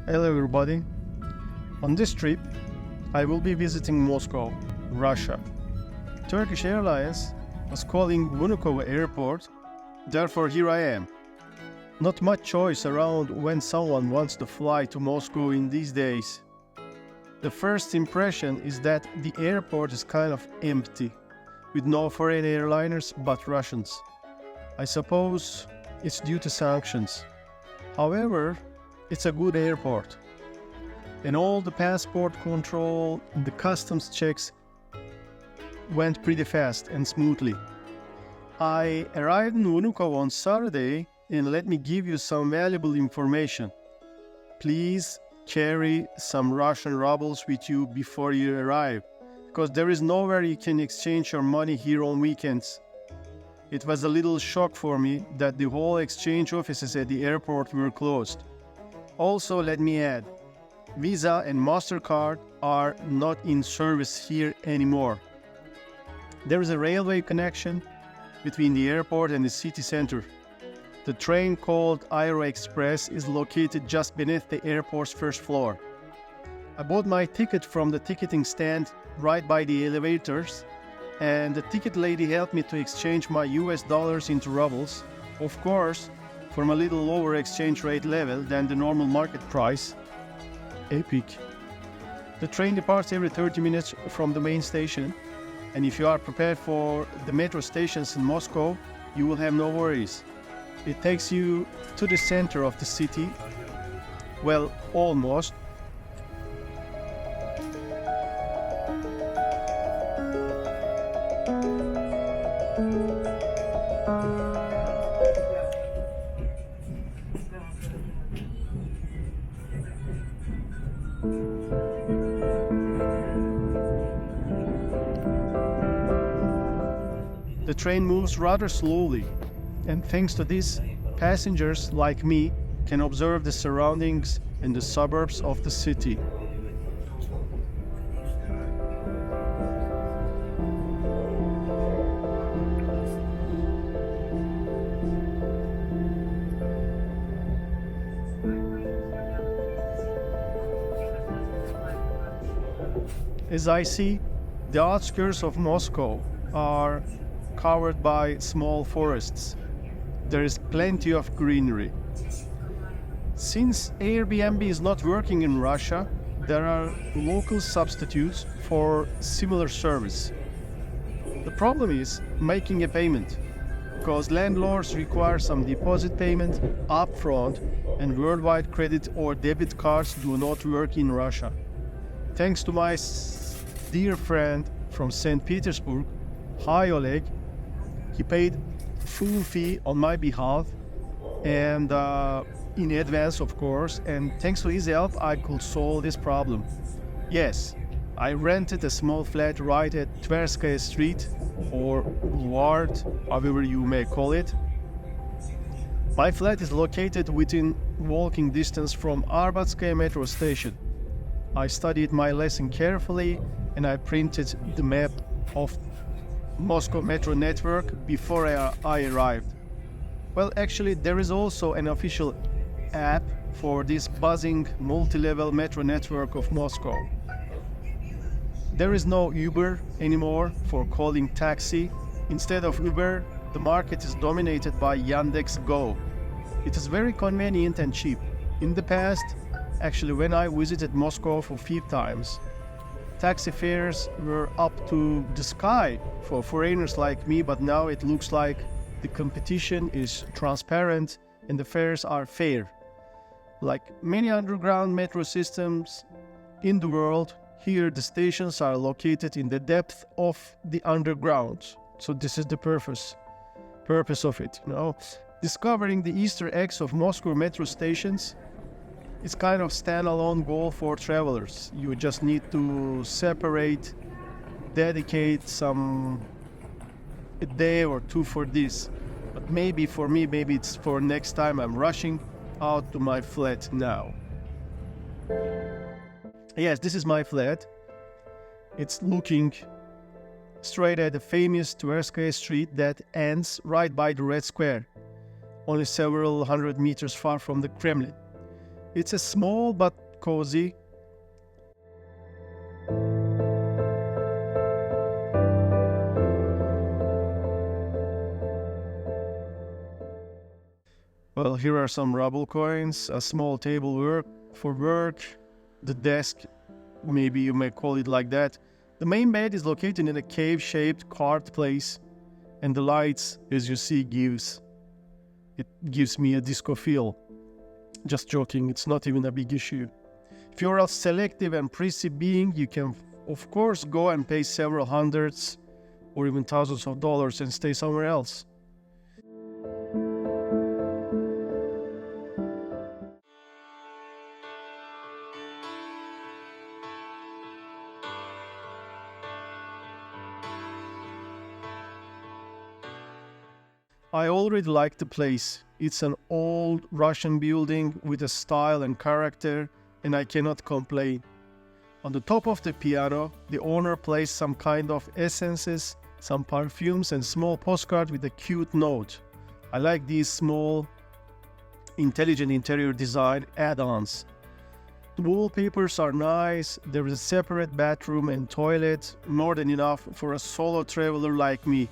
Hello everybody. On this trip, I will be visiting Moscow, Russia. Turkish Airlines was calling Vnukovo Airport, therefore here I am. Not much choice around when someone wants to fly to Moscow in these days. The first impression is that the airport is kind of empty, with no foreign airliners but Russians. I suppose it's due to sanctions. However, it's a good airport. And all the passport control and the customs checks went pretty fast and smoothly. I arrived in Vnukovo on Saturday, and let me give you some valuable information. Please carry some Russian rubles with you before you arrive, because there is nowhere you can exchange your money here on weekends. It was a little shock for me that the whole exchange offices at the airport were closed. Also, let me add, Visa and MasterCard are not in service here anymore. There is a railway connection between the airport and the city center. The train called Aero Express is located just beneath the airport's first floor. I bought my ticket from the ticketing stand right by the elevators, and the ticket lady helped me to exchange my US dollars into rubles, of course, from a little lower exchange rate level than the normal market price. Epic. The train departs every 30 minutes from the main station, and if you are prepared for the metro stations in Moscow, you will have no worries. It takes you to the center of the city, well, almost. The train moves rather slowly, and thanks to this, passengers like me can observe the surroundings and the suburbs of the city. As I see, the outskirts of Moscow are covered by small forests. There is plenty of greenery. Since Airbnb is not working in Russia, there are local substitutes for similar service. The problem is making a payment, because landlords require some deposit payment upfront, and worldwide credit or debit cards do not work in Russia. Thanks to my dear friend from St. Petersburg, hi Oleg, he paid full fee on my behalf and in advance, of course, and thanks to his help I could solve this problem. Yes, I rented a small flat right at Tverskaya Street, or Boulevard, however you may call it. My flat is located within walking distance from Arbatskaya metro station. I studied my lesson carefully and I printed the map of Moscow metro network before I arrived. Well, actually, there is also an official app for this buzzing multi-level metro network of Moscow. There is no Uber anymore for calling taxi. Instead of Uber, the market is dominated by Yandex.Go. It is very convenient and cheap. In the past, actually when I visited Moscow for 5 times, taxi fares were up to the sky for foreigners like me, but now it looks like the competition is transparent and the fares are fair. Like many underground metro systems in the world, here the stations are located in the depth of the underground. So this is the purpose of it, you know. Discovering the Easter eggs of Moscow metro stations is kind of standalone goal for travelers. You just need to dedicate a day or two for this. But maybe for me, maybe it's for next time. I'm rushing out to my flat now. Yes, this is my flat. It's looking straight at the famous Tverskaya Street that ends right by the Red Square, only several hundred meters far from the Kremlin. It's a small but cozy. Well, here are some ruble coins, a small table for work, the desk, maybe you may call it like that. The main bed is located in a cave-shaped carved place, and the lights, as you see, gives me a disco feel. Just joking, it's not even a big issue. If you're a selective and prissy being, you can of course go and pay several hundreds or even thousands of dollars and stay somewhere else. I already like the place. It's an old Russian building with a style and character, and I cannot complain. On the top of the piano, the owner plays some kind of essences, some perfumes, and small postcard with a cute note. I like these small, intelligent interior design add-ons. The wallpapers are nice, there is a separate bathroom and toilet, more than enough for a solo traveler like me.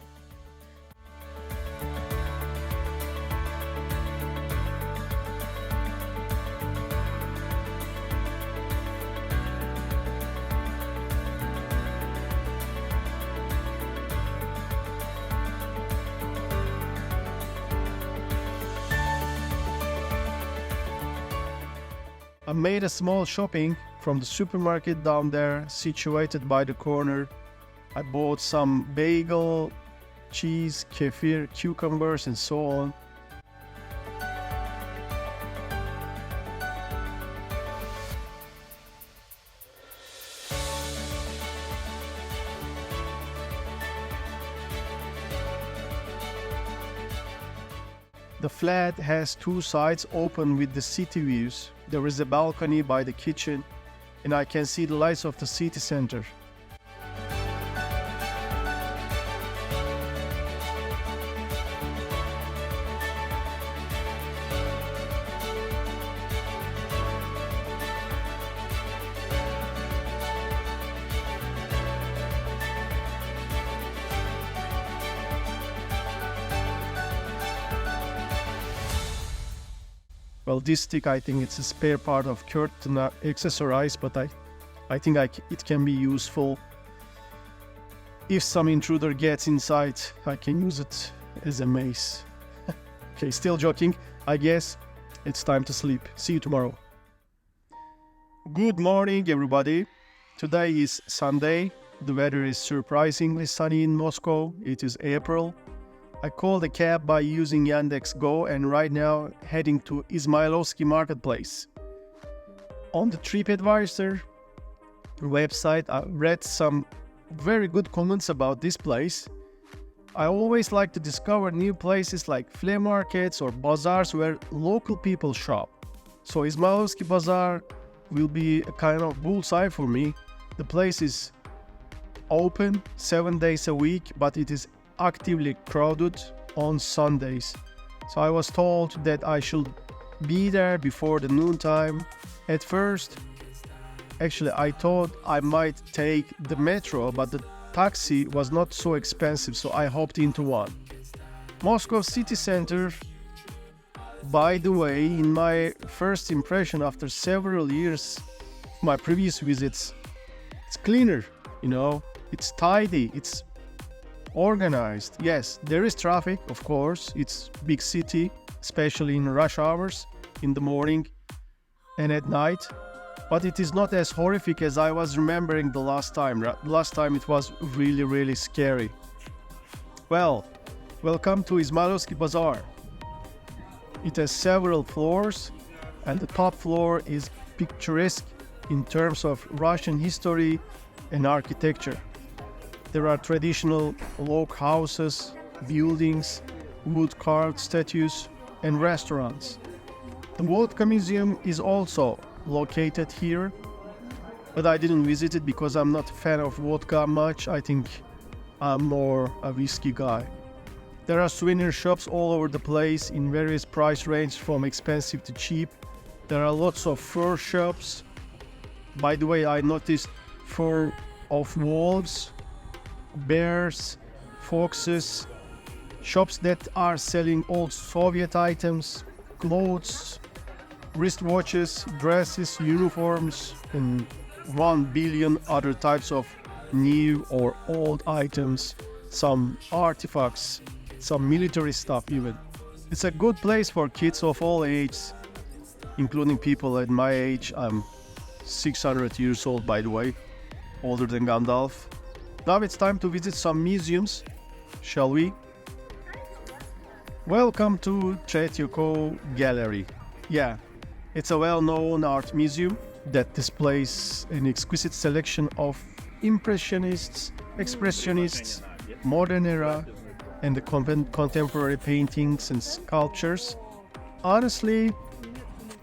I made a small shopping from the supermarket down there, situated by the corner. I bought some bagel, cheese, kefir, cucumbers, and so on. The flat has two sides open with the city views. There is a balcony by the kitchen, and I can see the lights of the city center. Well, this stick, I think it's a spare part of curtain accessories, but I think it can be useful. If some intruder gets inside, I can use it as a mace. Okay, still joking. I guess it's time to sleep. See you tomorrow. Good morning, everybody. Today is Sunday. The weather is surprisingly sunny in Moscow. It is April. I called a cab by using Yandex Go and right now heading to Izmayilovsky marketplace. On the TripAdvisor website, I read some very good comments about this place. I always like to discover new places like flea markets or bazaars where local people shop. So Izmayilovsky Bazaar will be a kind of bullseye for me. The place is open 7 days a week, but it is actively crowded on Sundays. So I was told that I should be there before the noontime. At first, actually I thought I might take the metro, but the taxi was not so expensive, so I hopped into one. Moscow city center, by the way, in my first impression after several years, my previous visits, it's cleaner, it's tidy, it's organized. Yes, there is traffic, of course. It's big city, especially in rush hours, in the morning and at night. But it is not as horrific as I was remembering the last time. Last time it was really, really scary. Well, welcome to Izmayilovsky Bazaar. It has several floors, and the top floor is picturesque in terms of Russian history and architecture. There are traditional log houses, buildings, wood-carved statues, and restaurants. The Vodka Museum is also located here, but I didn't visit it because I'm not a fan of vodka much. I think I'm more a whiskey guy. There are souvenir shops all over the place in various price ranges from expensive to cheap. There are lots of fur shops. By the way, I noticed fur of wolves, bears, foxes, shops that are selling old Soviet items, clothes, wristwatches, dresses, uniforms, and 1 billion other types of new or old items, some artifacts, some military stuff even. It's a good place for kids of all ages, including people at my age. I'm 600 years old, by the way, older than Gandalf. Now it's time to visit some museums, shall we? Welcome to Tretyakov Gallery. Yeah, it's a well-known art museum that displays an exquisite selection of Impressionists, Expressionists, modern era, and the contemporary paintings and sculptures. Honestly,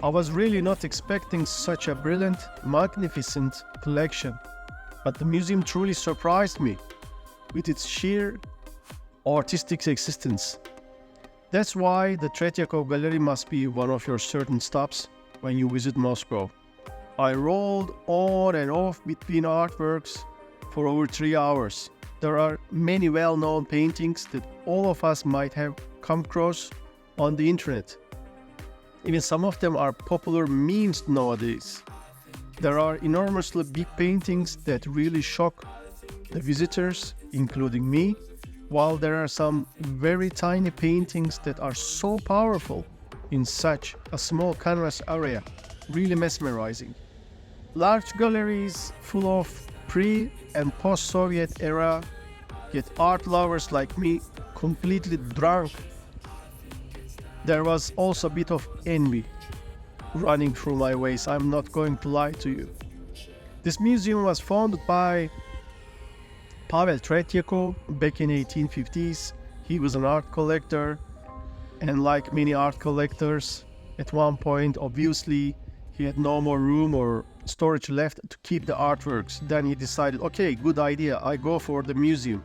I was really not expecting such a brilliant, magnificent collection, but the museum truly surprised me with its sheer artistic existence. That's why the Tretyakov Gallery must be one of your certain stops when you visit Moscow. I rolled on and off between artworks for over 3 hours. There are many well-known paintings that all of us might have come across on the internet. Even some of them are popular memes nowadays. There are enormously big paintings that really shock the visitors, including me, while there are some very tiny paintings that are so powerful in such a small canvas area, really mesmerizing. Large galleries full of pre- and post-Soviet era get art lovers like me completely drunk. There was also a bit of envy running through my veins, I'm not going to lie to you. This museum was founded by Pavel Tretyakov back in 1850s. He was an art collector, and like many art collectors, at one point obviously he had no more room or storage left to keep the artworks. Then he decided, okay, good idea, I go for the museum.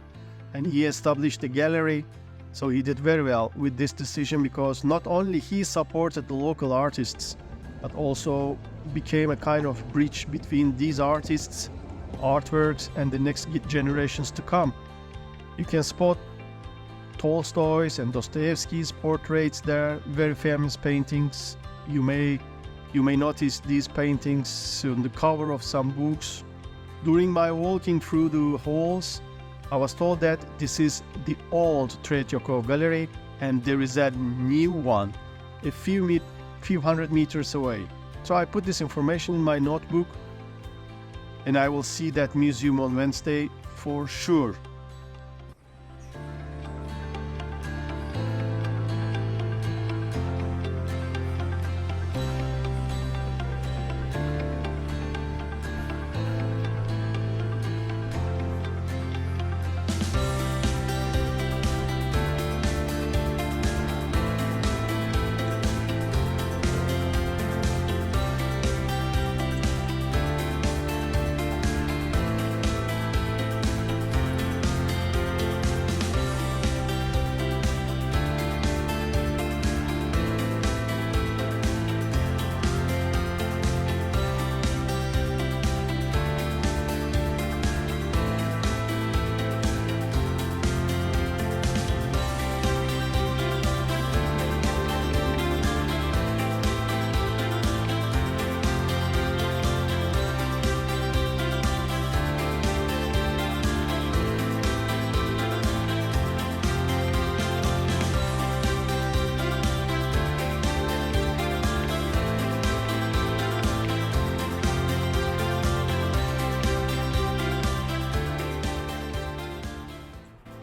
And he established a gallery. So he did very well with this decision, because not only he supported the local artists, but also became a kind of bridge between these artists, artworks, and the next generations to come. You can spot Tolstoy's and Dostoevsky's portraits there, very famous paintings. You may notice these paintings on the cover of some books. During my walking through the halls, I was told that this is the old Tretyakov Gallery and there is a new one a few hundred meters away. So I put this information in my notebook and I will see that museum on Wednesday for sure.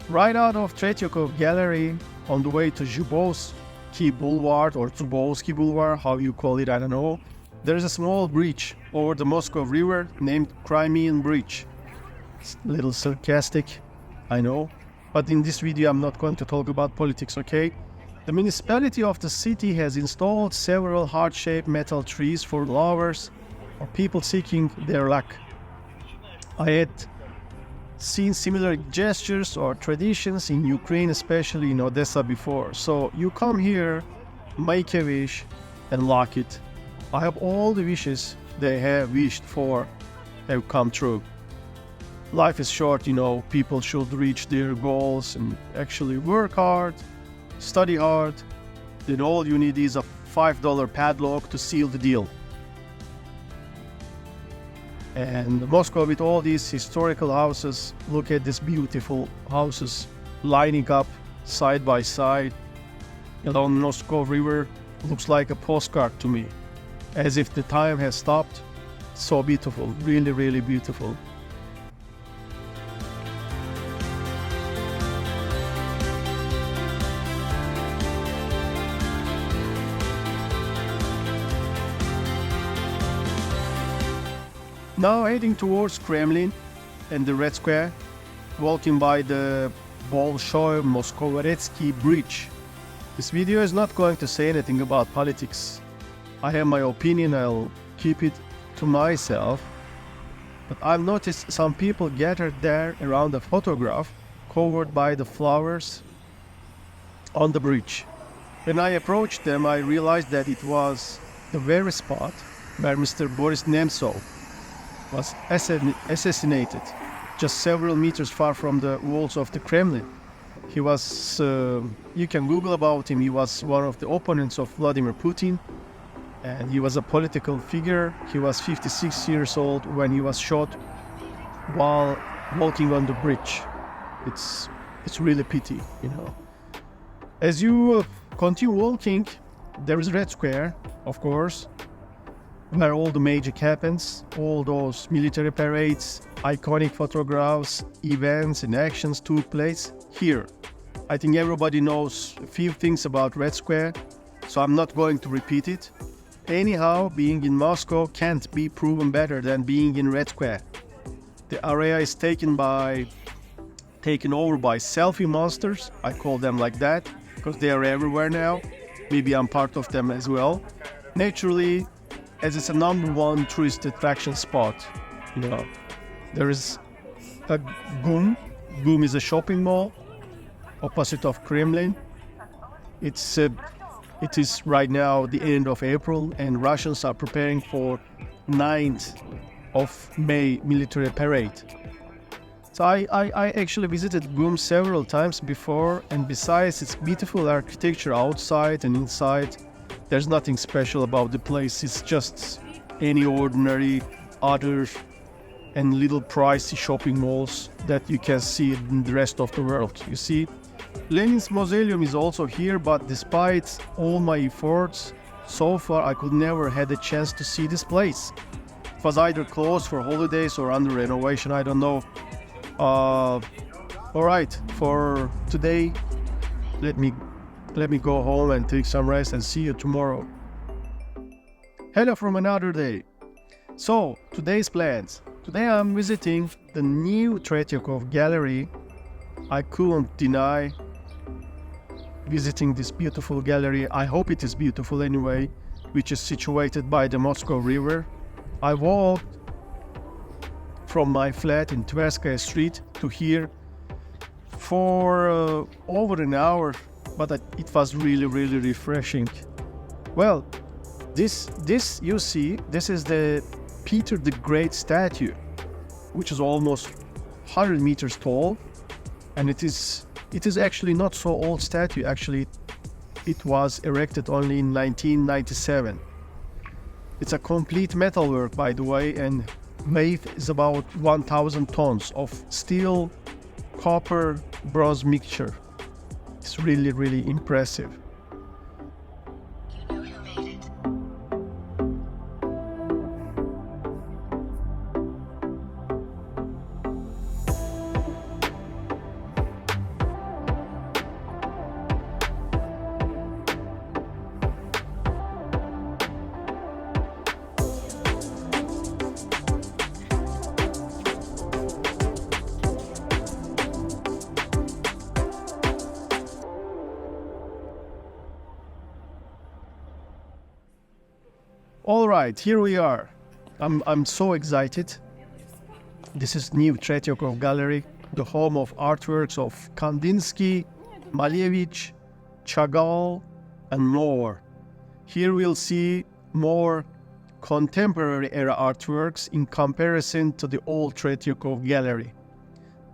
Right out of Tretyakov Gallery, on the way to Zhubovsky Boulevard or Zubovsky Boulevard, how you call it, I don't know, there's a small bridge over the Mosco River named Crimean Bridge. It's a little sarcastic, I know, but in this video I'm not going to talk about politics, okay? The municipality of the city has installed several heart-shaped metal trees for lovers or people seeking their luck. I had seen similar gestures or traditions in Ukraine, especially in Odessa before. So you come here, make a wish and lock it. I hope all the wishes they have wished for have come true. Life is short, people should reach their goals and actually work hard, study hard. Then all you need is a $5 padlock to seal the deal. And Moscow, with all these historical houses, look at these beautiful houses lining up side by side along Mosco River. Looks like a postcard to me, as if the time has stopped. So beautiful, really, really beautiful. Now heading towards Kremlin and the Red Square, walking by the Bolshoi Moskovetsky Bridge. This video is not going to say anything about politics. I have my opinion, I'll keep it to myself. But I've noticed some people gathered there around a photograph covered by the flowers on the bridge. When I approached them, I realized that it was the very spot where Mr. Boris Nemtsov was assassinated, just several meters far from the walls of the Kremlin. He was, you can Google about him, he was one of the opponents of Vladimir Putin, and he was a political figure. He was 56 years old when he was shot while walking on the bridge. It's really pity, As you continue walking, there is Red Square, of course, where all the magic happens, all those military parades, iconic photographs, events and actions took place here. I think everybody knows a few things about Red Square, so I'm not going to repeat it. Anyhow, being in Moscow can't be proven better than being in Red Square. The area is taken over by selfie monsters. I call them like that because they are everywhere now. Maybe I'm part of them as well. Naturally, as it's a #1 tourist attraction spot, there is a GUM. GUM is a shopping mall opposite of Kremlin. It is right now the end of April, and Russians are preparing for 9th of May military parade. So I actually visited GUM several times before, and besides its beautiful architecture outside and inside, there's nothing special about the place. It's just any ordinary other and little pricey shopping malls that you can see in the rest of the world. You see, Lenin's Mausoleum is also here, but despite all my efforts, so far I could never had a chance to see this place. It was either closed for holidays or under renovation, I don't know. Alright, for today, let me go home and take some rest and see you tomorrow. Hello from another day. So, today's plans. Today I'm visiting the new Tretyakov Gallery. I couldn't deny visiting this beautiful gallery. I hope it is beautiful anyway, which is situated by the Mosco River. I walked from my flat in Tverskaya Street to here for over an hour, but it was really, really refreshing. Well, this you see, this is the Peter the Great statue, which is almost 100 meters tall, and it is actually not so old statue. Actually, it was erected only in 1997. It's a complete metalwork, by the way, and weight is about 1,000 tons of steel, copper, bronze mixture. It's really, really impressive. All right, here we are. I'm so excited. This is new Tretyakov Gallery, the home of artworks of Kandinsky, Malevich, Chagall, and more. Here we'll see more contemporary era artworks in comparison to the old Tretyakov Gallery.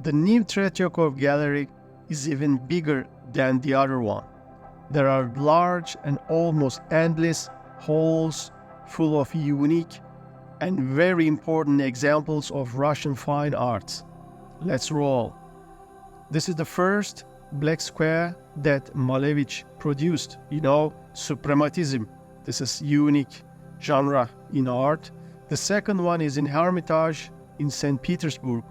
The new Tretyakov Gallery is even bigger than the other one. There are large and almost endless halls full of unique and very important examples of Russian fine arts. Let's roll. This is the first black square that Malevich produced. Suprematism. This is unique genre in art. The second one is in Hermitage in St. Petersburg.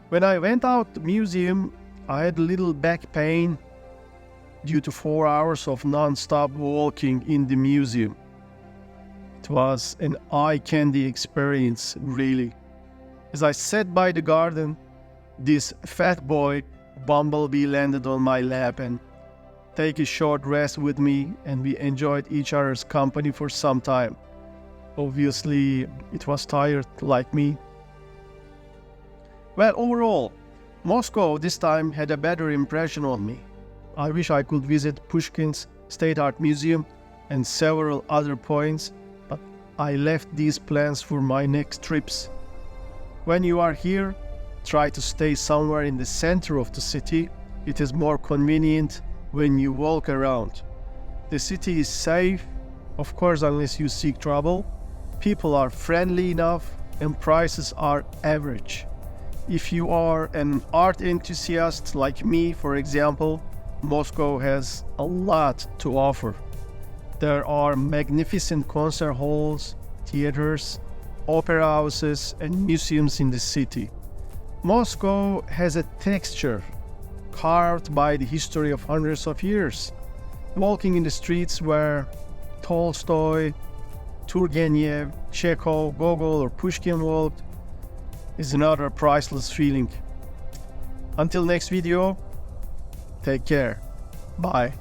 When I went out the museum, I had a little back pain due to 4 hours of non-stop walking in the museum. It was an eye-candy experience, really. As I sat by the garden, this fat boy, Bumblebee, landed on my lap and take a short rest with me, and we enjoyed each other's company for some time. Obviously, it was tired like me. Well, overall, Moscow this time had a better impression on me. I wish I could visit Pushkin's State Art Museum and several other points, but I left these plans for my next trips. When you are here, try to stay somewhere in the center of the city. It is more convenient when you walk around. The city is safe, of course, unless you seek trouble. People are friendly enough and prices are average. If you are an art enthusiast like me, for example, Moscow has a lot to offer. There are magnificent concert halls, theaters, opera houses, and museums in the city. Moscow has a texture carved by the history of hundreds of years. Walking in the streets where Tolstoy, Turgenev, Chekhov, Gogol, or Pushkin walked is another priceless feeling. Until next video, take care. Bye.